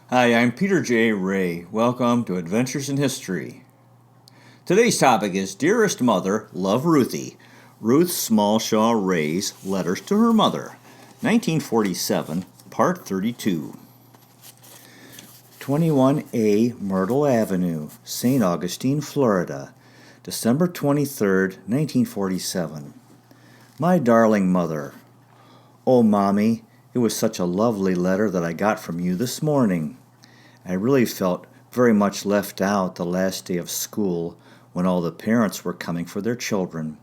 Hi, I'm Peter J. Ray. Welcome to Adventures in History. Today's topic is Dearest Mother, Love Ruthie. Ruth Smallshaw Ray's Letters to Her Mother, 1947, Part 32. 21A Myrtle Avenue, St. Augustine, Florida, December 23, 1947. My darling mother. Oh, Mommy, it was such a lovely letter that I got from you this morning. I really felt very much left out the last day of school when all the parents were coming for their children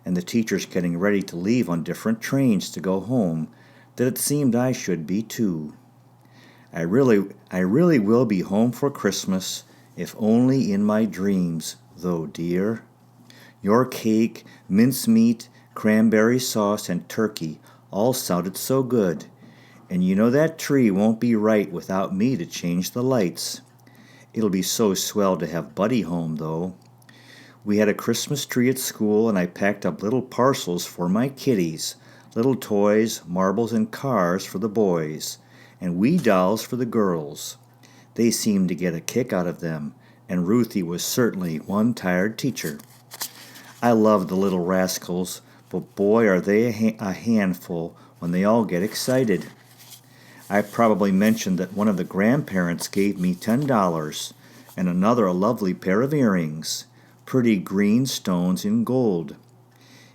and the teachers getting ready to leave on different trains to go home, that it seemed I should be too. I really will be home for Christmas, if only in my dreams, though, dear. Your cake, mincemeat, cranberry sauce, and turkey all sounded so good. And you know that tree won't be right without me to change the lights. It'll be so swell to have Buddy home, though. We had a Christmas tree at school, and I packed up little parcels for my kiddies, little toys, marbles, and cars for the boys, and wee dolls for the girls. They seemed to get a kick out of them, and Ruthie was certainly one tired teacher. I love the little rascals, but boy are they a handful when they all get excited. I probably mentioned that one of the grandparents gave me $10 and another a lovely pair of earrings, pretty green stones in gold.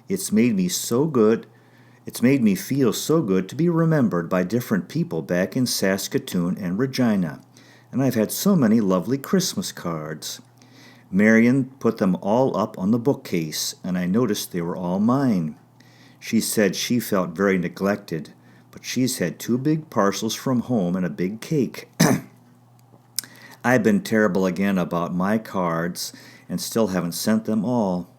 It's made me feel so good to be remembered by different people back in Saskatoon and Regina, and I've had so many lovely Christmas cards. Marion put them all up on the bookcase, and I noticed they were all mine. She said she felt very neglected, but she's had 2 big parcels from home and a big cake. I've been terrible again about my cards and still haven't sent them all.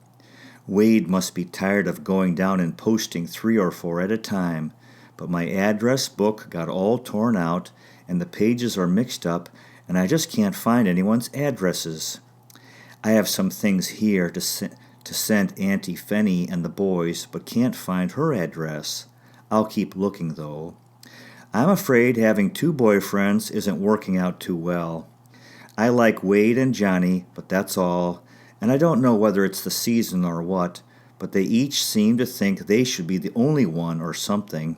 Wade must be tired of going down and posting 3 or 4 at a time, but my address book got all torn out and the pages are mixed up and I just can't find anyone's addresses. I have some things here to send Auntie Fenny and the boys, but can't find her address. I'll keep looking, though. I'm afraid having 2 boyfriends isn't working out too well. I like Wade and Johnny, but that's all, and I don't know whether it's the season or what, but they each seem to think they should be the only one or something.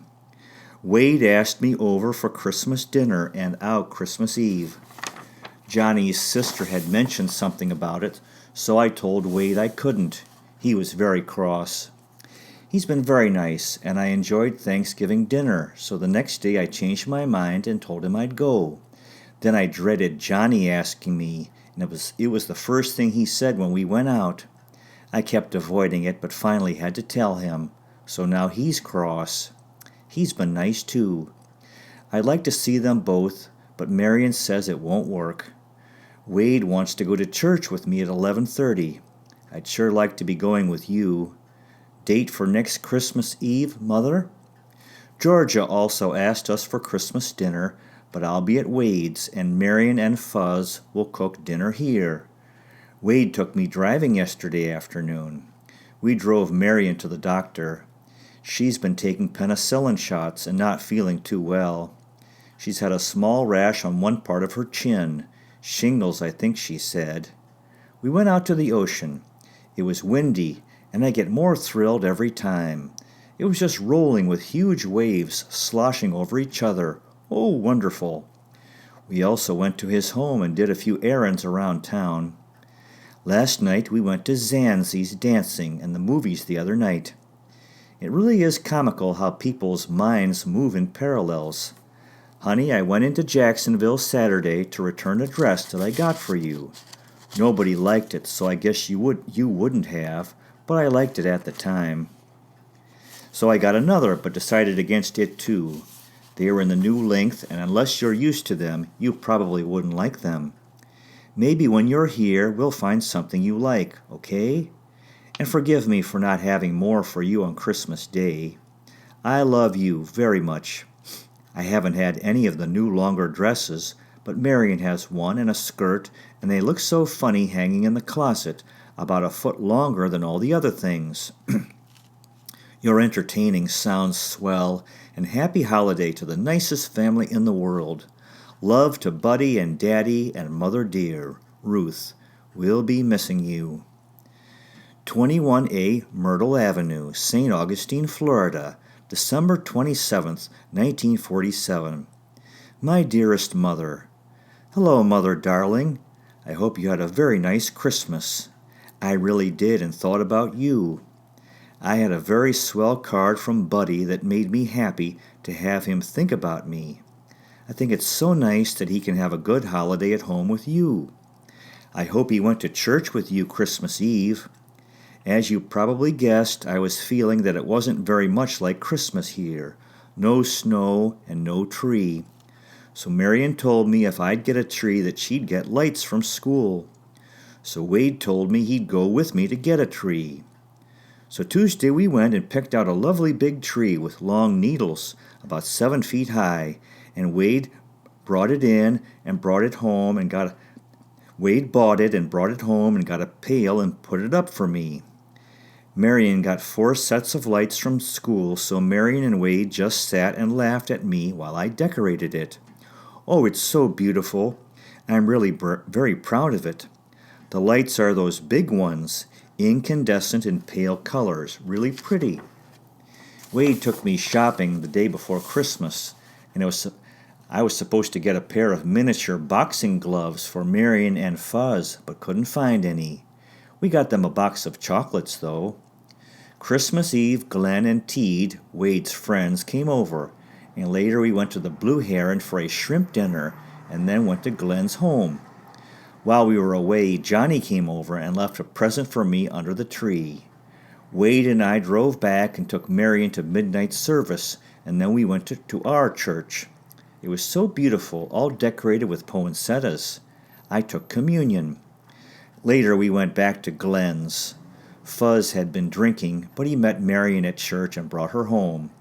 Wade asked me over for Christmas dinner and out Christmas Eve. Johnny's sister had mentioned something about it, so I told Wade I couldn't. He was very cross. He's been very nice, and I enjoyed Thanksgiving dinner, so the next day I changed my mind and told him I'd go. Then I dreaded Johnny asking me, and it was the first thing he said when we went out. I kept avoiding it, but finally had to tell him, so now he's cross. He's been nice, too. I'd like to see them both, but Marion says it won't work. Wade wants to go to church with me at 11:30. I'd sure like to be going with you. Date for next Christmas Eve, Mother? Georgia also asked us for Christmas dinner, but I'll be at Wade's, and Marion and Fuzz will cook dinner here. Wade took me driving yesterday afternoon. We drove Marion to the doctor. She's been taking penicillin shots and not feeling too well. She's had a small rash on one part of her chin. Shingles, I think she said. We went out to the ocean. It was windy, and I get more thrilled every time. It was just rolling with huge waves sloshing over each other. Oh, wonderful. We also went to his home and did a few errands around town. Last night we went to Zanzi's dancing and the movies the other night. It really is comical how people's minds move in parallels. Honey, I went into Jacksonville Saturday to return a dress that I got for you. Nobody liked it, so I guess you wouldn't have, but I liked it at the time. So I got another, but decided against it too. They are in the new length, and unless you're used to them, you probably wouldn't like them. Maybe when you're here, we'll find something you like, okay? And forgive me for not having more for you on Christmas Day. I love you very much. I haven't had any of the new longer dresses, but Marion has one and a skirt, and they look so funny hanging in the closet, about a foot longer than all the other things. Your entertaining sounds swell, and happy holiday to the nicest family in the world. Love to Buddy and Daddy and Mother dear. Ruth. We'll be missing you. 21A Myrtle Avenue, St. Augustine, Florida, December 27th, 1947. My dearest Mother. Hello, Mother darling. I hope you had a very nice Christmas. I really did and thought about you. I had a very swell card from Buddy that made me happy to have him think about me. I think it's so nice that he can have a good holiday at home with you. I hope he went to church with you Christmas Eve. As you probably guessed, I was feeling that it wasn't very much like Christmas here. No snow and no tree. So Marion told me if I'd get a tree that she'd get lights from school. So Wade told me he'd go with me to get a tree. So Tuesday we went and picked out a lovely big tree with long needles, about 7 feet high, and Wade brought it in and brought it home and Wade bought it and brought it home and got a pail and put it up for me. Marion got 4 sets of lights from school, so Marion and Wade just sat and laughed at me while I decorated it. Oh, it's so beautiful. I'm really very proud of it. The lights are those big ones, incandescent in pale colors, really pretty. Wade took me shopping the day before Christmas, and I was supposed to get a pair of miniature boxing gloves for Marion and Fuzz, but couldn't find any. We got them a box of chocolates, though. Christmas Eve, Glenn and Teed, Wade's friends, came over, and later we went to the Blue Heron for a shrimp dinner, and then went to Glenn's home. While we were away, Johnny came over and left a present for me under the tree. Wade and I drove back and took Marion to midnight service, and then we went to our church. It was so beautiful, all decorated with poinsettias. I took communion. Later we went back to Glenn's. Fuzz had been drinking, but he met Marion at church and brought her home.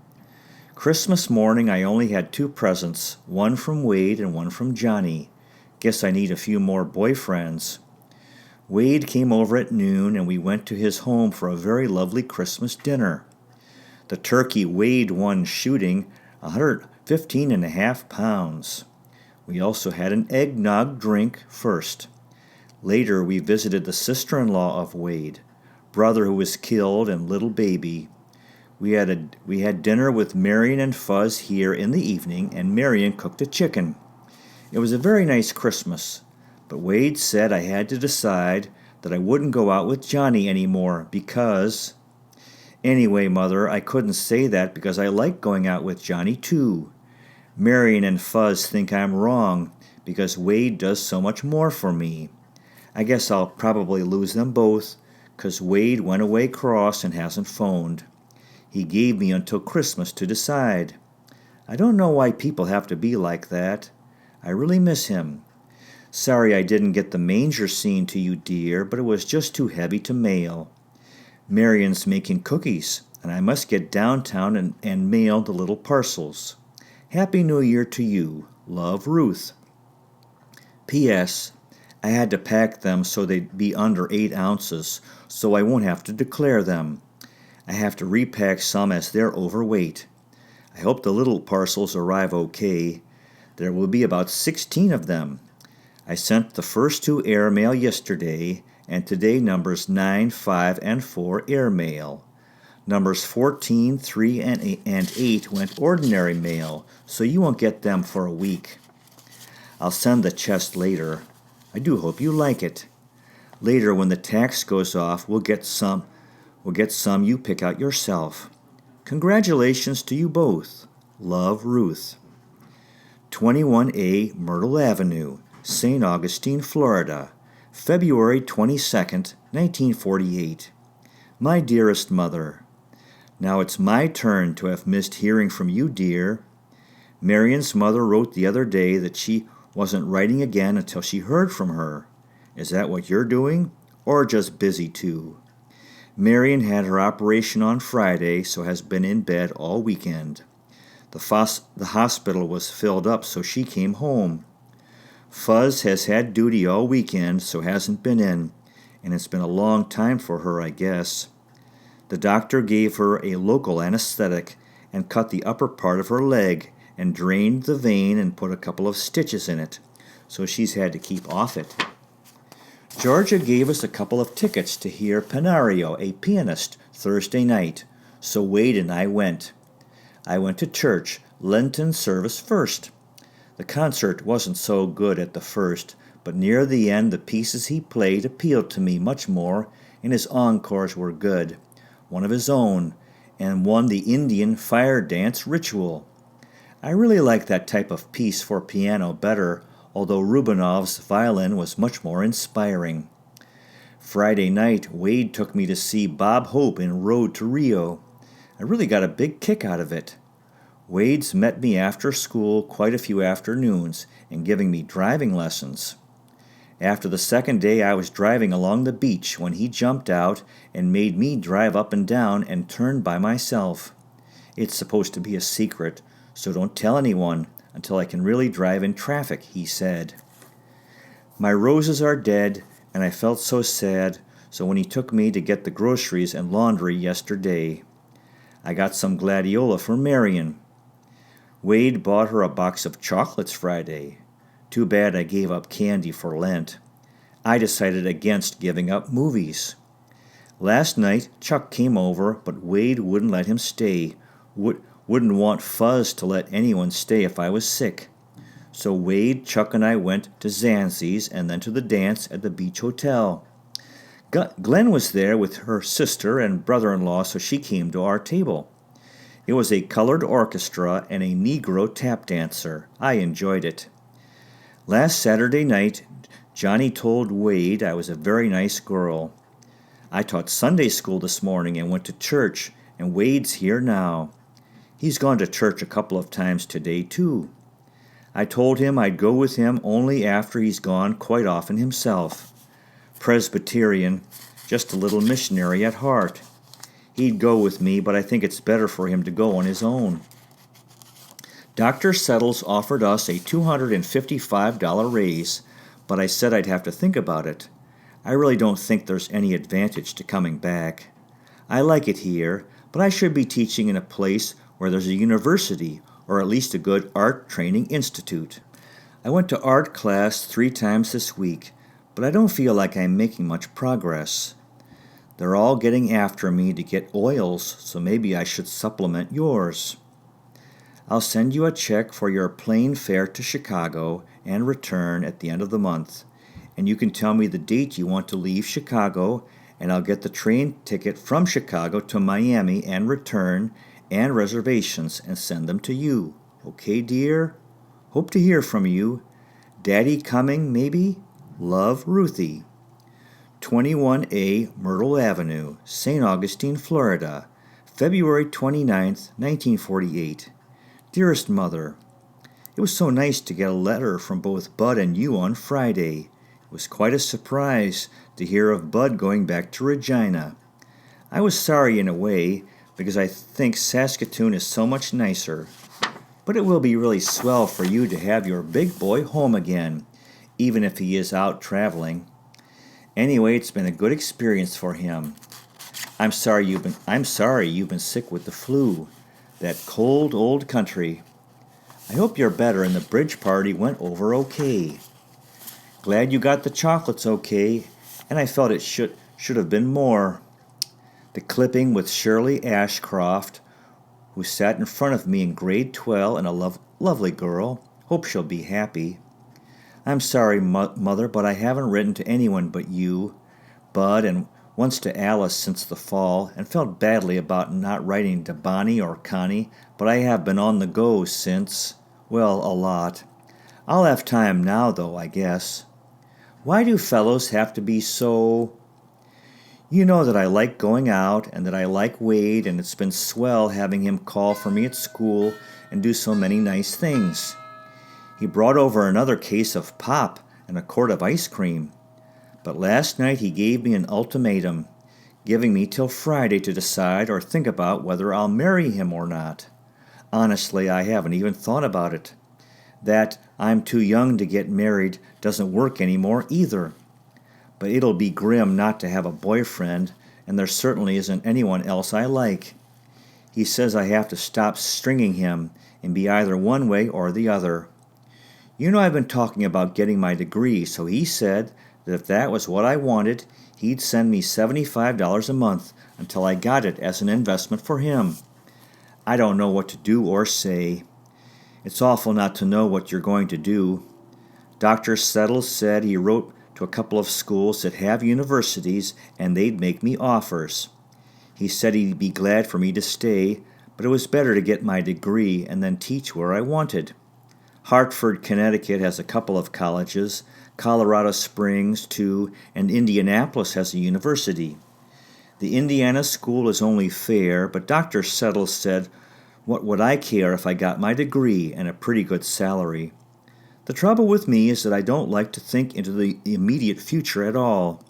Christmas morning I only had 2 presents, one from Wade and one from Johnny. Guess I need a few more boyfriends. Wade came over at noon and we went to his home for a very lovely Christmas dinner. The turkey weighed one shooting 115.5 pounds. We also had an eggnog drink first. Later we visited the sister-in-law of Wade, brother who was killed and little baby. We had dinner with Marion and Fuzz here in the evening, and Marion cooked a chicken. It was a very nice Christmas, but Wade said I had to decide that I wouldn't go out with Johnny anymore because... Anyway, Mother, I couldn't say that because I like going out with Johnny too. Marion and Fuzz think I'm wrong because Wade does so much more for me. I guess I'll probably lose them both, 'cause Wade went away cross and hasn't phoned. He gave me until Christmas to decide. I don't know why people have to be like that. I really miss him. Sorry I didn't get the manger scene to you, dear, but it was just too heavy to mail. Marion's making cookies, and I must get downtown and mail the little parcels. Happy New Year to you. Love, Ruth. P.S. I had to pack them so they'd be under 8 ounces, so I won't have to declare them. I have to repack some as they're overweight. I hope the little parcels arrive okay. There will be about 16 of them. I sent the first 2 airmail yesterday, and today numbers 9, 5, and 4 airmail. Numbers 14, 3, and 8 went ordinary mail, so you won't get them for a week. I'll send the chest later. I do hope you like it. Later, when the tax goes off, we'll get some you pick out yourself. Congratulations to you both. Love, Ruth. 21A Myrtle Avenue, St. Augustine, Florida, February 22nd, 1948. My dearest Mother, now it's my turn to have missed hearing from you, dear. Marion's mother wrote the other day that she wasn't writing again until she heard from her. Is that what you're doing, or just busy too? Marion had her operation on Friday, so has been in bed all weekend. The hospital was filled up, so she came home. Fuzz has had duty all weekend, so hasn't been in, and it's been a long time for her, I guess. The doctor gave her a local anesthetic and cut the upper part of her leg, and drained the vein and put a couple of stitches in it, so she's had to keep off it. Georgia gave us a couple of tickets to hear Penario, a pianist, Thursday night, so Wade and I went. I went to church, Lenten service first. The concert wasn't so good at the first, but near the end the pieces he played appealed to me much more, and his encores were good, one of his own, and one the Indian fire dance ritual. I really like that type of piece for piano better, although Rubenov's violin was much more inspiring. Friday night, Wade took me to see Bob Hope in Road to Rio. I really got a big kick out of it. Wade's met me after school quite a few afternoons and giving me driving lessons. After the second day, I was driving along the beach when he jumped out and made me drive up and down and turn by myself. It's supposed to be a secret, so don't tell anyone until I can really drive in traffic, he said. My roses are dead, and I felt so sad, so when he took me to get the groceries and laundry yesterday, I got some gladiola for Marion. Wade bought her a box of chocolates Friday. Too bad I gave up candy for Lent. I decided against giving up movies. Last night, Chuck came over, but Wade wouldn't let him stay. Wouldn't want Fuzz to let anyone stay if I was sick. So Wade, Chuck, and I went to Zanzi's and then to the dance at the beach hotel. Glenn was there with her sister and brother-in-law, so she came to our table. It was a colored orchestra and a Negro tap dancer. I enjoyed it. Last Saturday night, Johnny told Wade I was a very nice girl. I taught Sunday school this morning and went to church, and Wade's here now. He's gone to church a couple of times today, too. I told him I'd go with him only after he's gone quite often himself. Presbyterian, just a little missionary at heart. He'd go with me, but I think it's better for him to go on his own. Dr. Settles offered us a $255 raise, but I said I'd have to think about it. I really don't think there's any advantage to coming back. I like it here, but I should be teaching in a place where there's a university, or at least a good art training institute. I went to art class 3 times this week, but I don't feel like I'm making much progress. They're all getting after me to get oils, so maybe I should supplement yours. I'll send you a check for your plane fare to Chicago and return at the end of the month, and you can tell me the date you want to leave Chicago, and I'll get the train ticket from Chicago to Miami and return and reservations and send them to you. Okay, dear? Hope to hear from you. Daddy coming, maybe? Love, Ruthie. 21A Myrtle Avenue, St. Augustine, Florida, February 29th, 1948. Dearest Mother, it was so nice to get a letter from both Bud and you on Friday. It was quite a surprise to hear of Bud going back to Regina. I was sorry in a way, because I think Saskatoon is so much nicer. But it will be really swell for you to have your big boy home again, even if he is out traveling. Anyway, it's been a good experience for him. I'm sorry you've been sick with the flu. That cold old country. I hope you're better and the bridge party went over okay. Glad you got the chocolates okay, and I felt it should have been more. The clipping with Shirley Ashcroft, who sat in front of me in grade 12 and a lovely girl. Hope she'll be happy. I'm sorry, Mother, but I haven't written to anyone but you, Bud, and once to Alice since the fall, and felt badly about not writing to Bonnie or Connie, but I have been on the go since, well, a lot. I'll have time now, though, I guess. Why do fellows have to be so... You know that I like going out, and that I like Wade, and it's been swell having him call for me at school and do so many nice things. He brought over another case of pop and a quart of ice cream. But last night he gave me an ultimatum, giving me till Friday to decide or think about whether I'll marry him or not. Honestly, I haven't even thought about it. That I'm too young to get married doesn't work anymore either. But it'll be grim not to have a boyfriend, and there certainly isn't anyone else I like. He says I have to stop stringing him and be either one way or the other. You know I've been talking about getting my degree, so he said that if that was what I wanted, he'd send me $75 a month until I got it as an investment for him. I don't know what to do or say. It's awful not to know what you're going to do. Dr. Settles said he wrote to a couple of schools that have universities and they'd make me offers. He said he'd be glad for me to stay, but it was better to get my degree and then teach where I wanted. Hartford, Connecticut has a couple of colleges, Colorado Springs, too, and Indianapolis has a university. The Indiana school is only fair, but Dr. Settles said, what would I care if I got my degree and a pretty good salary? The trouble with me is that I don't like to think into the immediate future at all.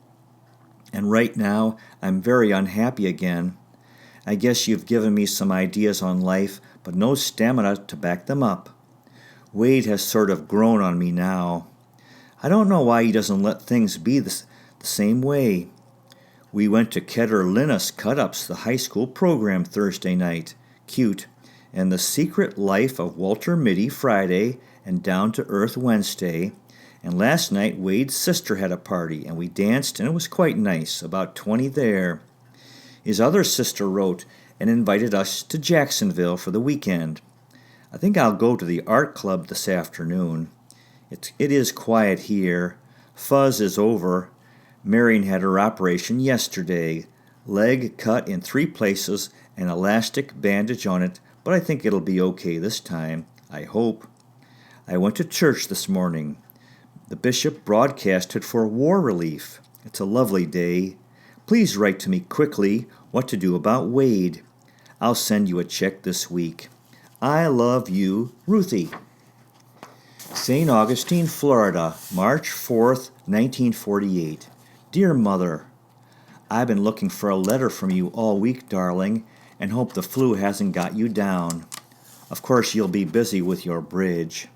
And right now, I'm very unhappy again. I guess you've given me some ideas on life, but no stamina to back them up. Wade has sort of grown on me now. I don't know why he doesn't let things be the same way. We went to Kedar Linus Cut-Ups, the high school program, Thursday night. Cute. And The Secret Life of Walter Mitty Friday and Down to Earth Wednesday. And last night Wade's sister had a party, and we danced, and it was quite nice, about 20 there. His other sister wrote and invited us to Jacksonville for the weekend. I think I'll go to the art club this afternoon. It is quiet here. Fuzz is over. Marion had her operation yesterday. Leg cut in 3 places, an elastic bandage on it, but I think it'll be okay this time. I hope. I went to church this morning. The bishop broadcasted for war relief. It's a lovely day. Please write to me quickly what to do about Wade. I'll send you a check this week. I love you, Ruthie. St. Augustine, Florida, March 4th, 1948. Dear Mother, I've been looking for a letter from you all week, darling, and hope the flu hasn't got you down. Of course, you'll be busy with your bridge.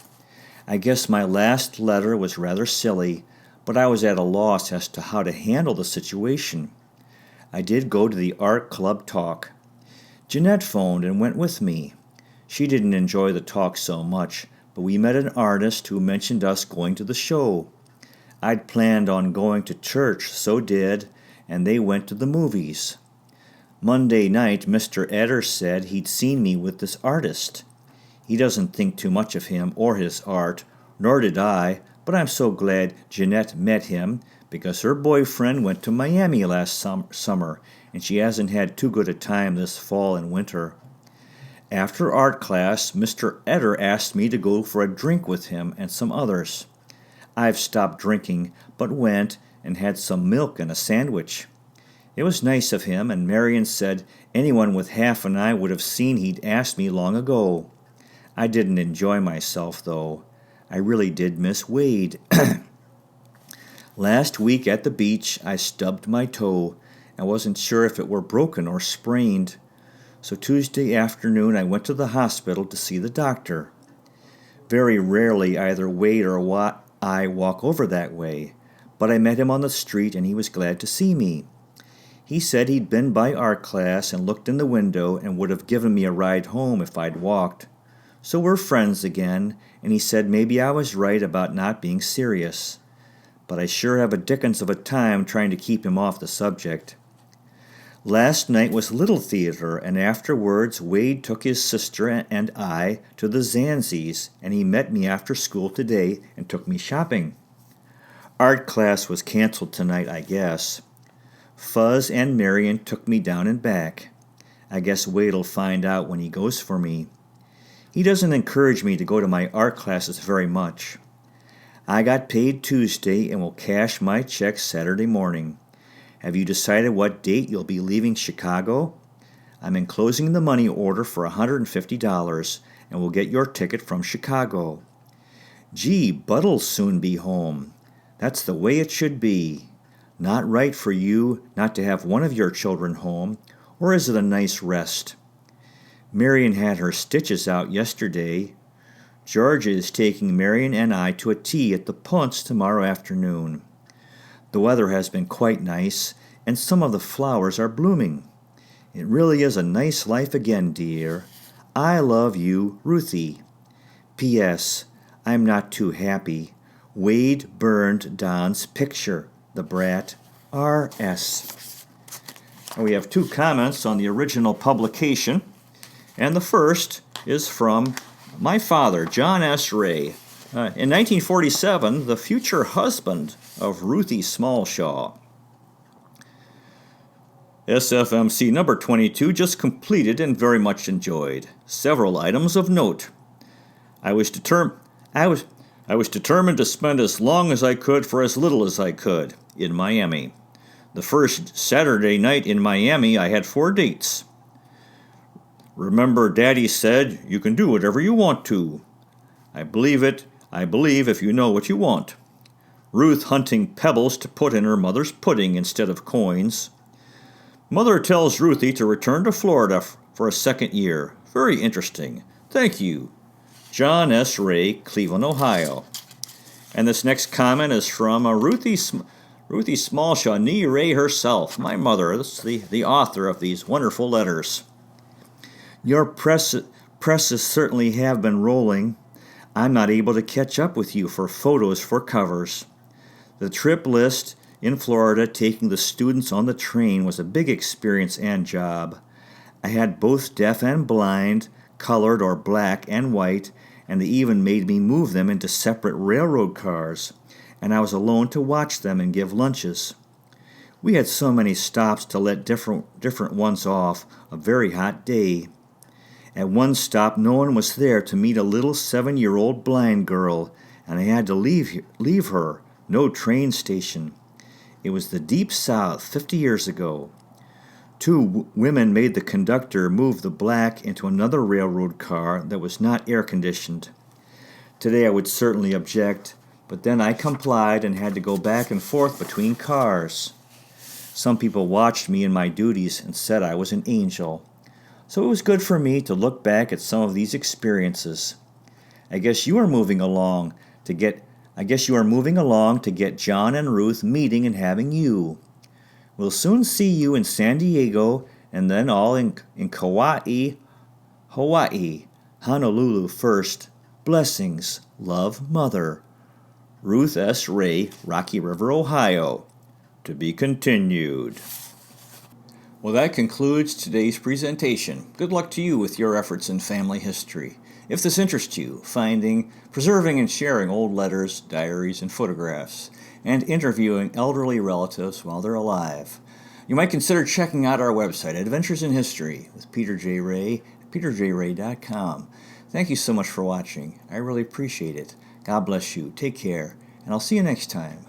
I guess my last letter was rather silly, but I was at a loss as to how to handle the situation. I did go to the art club talk. Jeanette phoned and went with me. She didn't enjoy the talk so much, but we met an artist who mentioned us going to the show. I'd planned on going to church, so did, and they went to the movies. Monday night, Mr. Etter said he'd seen me with this artist. He doesn't think too much of him or his art, nor did I, but I'm so glad Jeanette met him, because her boyfriend went to Miami last summer, and she hasn't had too good a time this fall and winter. After art class, Mr. Etter asked me to go for a drink with him and some others. I've stopped drinking, but went and had some milk and a sandwich. It was nice of him, and Marion said anyone with half an eye would have seen he'd asked me long ago. I didn't enjoy myself, though. I really did miss Wade. Last week at the beach, I stubbed my toe. I wasn't sure if it were broken or sprained. So Tuesday afternoon I went to the hospital to see the doctor. Very rarely either Wade or I walk over that way, but I met him on the street and he was glad to see me. He said he'd been by art class and looked in the window and would have given me a ride home if I'd walked. So we're friends again, and he said maybe I was right about not being serious. But I sure have a dickens of a time trying to keep him off the subject. Last night was Little Theater, and afterwards Wade took his sister and I to the Zanzi's, and he met me after school today and took me shopping. Art class was canceled tonight, I guess. Fuzz and Marion took me down and back. I guess Wade'll find out when he goes for me. He doesn't encourage me to go to my art classes very much. I got paid Tuesday and will cash my check Saturday morning. Have you decided what date you'll be leaving Chicago? I'm enclosing the money order for $150 and will get your ticket from Chicago. Gee, Bud'll soon be home. That's the way it should be. Not right for you not to have one of your children home, or is it a nice rest? Marion had her stitches out yesterday. Georgia is taking Marion and I to a tea at the Punts tomorrow afternoon. The weather has been quite nice, and some of the flowers are blooming. It really is a nice life again, dear. I love you, Ruthie. P.S. I'm not too happy. Wade burned Don's picture. The brat. R.S. And we have two comments on the original publication. And the first is from my father, John S. Ray. In 1947, the future husband of Ruthie Smallshaw. SFMC number 22 just completed and very much enjoyed. Several items of note. I was determined to spend as long as I could for as little as I could in Miami. The first Saturday night in Miami, I had 4 dates. Remember, Daddy said, you can do whatever you want to. I believe it. I believe if you know what you want. Ruth hunting pebbles to put in her mother's pudding instead of coins. Mother tells Ruthie to return to Florida for a second year. Very interesting. Thank you. John S. Ray, Cleveland, Ohio. And this next comment is from Ruthie Smallshaw, Nee Ray herself, my mother. This is the author of these wonderful letters. Your presses certainly have been rolling. I'm not able to catch up with you for photos for covers. The trip list in Florida, taking the students on the train, was a big experience and job. I had both deaf and blind, colored or black and white, and they even made me move them into separate railroad cars, and I was alone to watch them and give lunches. We had so many stops to let different ones off, a very hot day. At one stop, no one was there to meet a little 7-year-old blind girl, and I had to leave her. No train station. It was the Deep South 50 years ago. 2 women made the conductor move the black into another railroad car that was not air-conditioned. Today I would certainly object, but then I complied and had to go back and forth between cars. Some people watched me and my duties and said I was an angel. So it was good for me to look back at some of these experiences. I guess you are moving along to get John and Ruth meeting and having you. We'll soon see you in San Diego and then all in Kauai, Hawaii. Honolulu first. Blessings. Love, Mother. Ruth S. Ray, Rocky River, Ohio. To be continued. Well, that concludes today's presentation. Good luck to you with your efforts in family history. If this interests you, finding, preserving, and sharing old letters, diaries, and photographs, and interviewing elderly relatives while they're alive, you might consider checking out our website, Adventures in History, with Peter J. Ray at peterjray.com. Thank you so much for watching. I really appreciate it. God bless you. Take care, and I'll see you next time.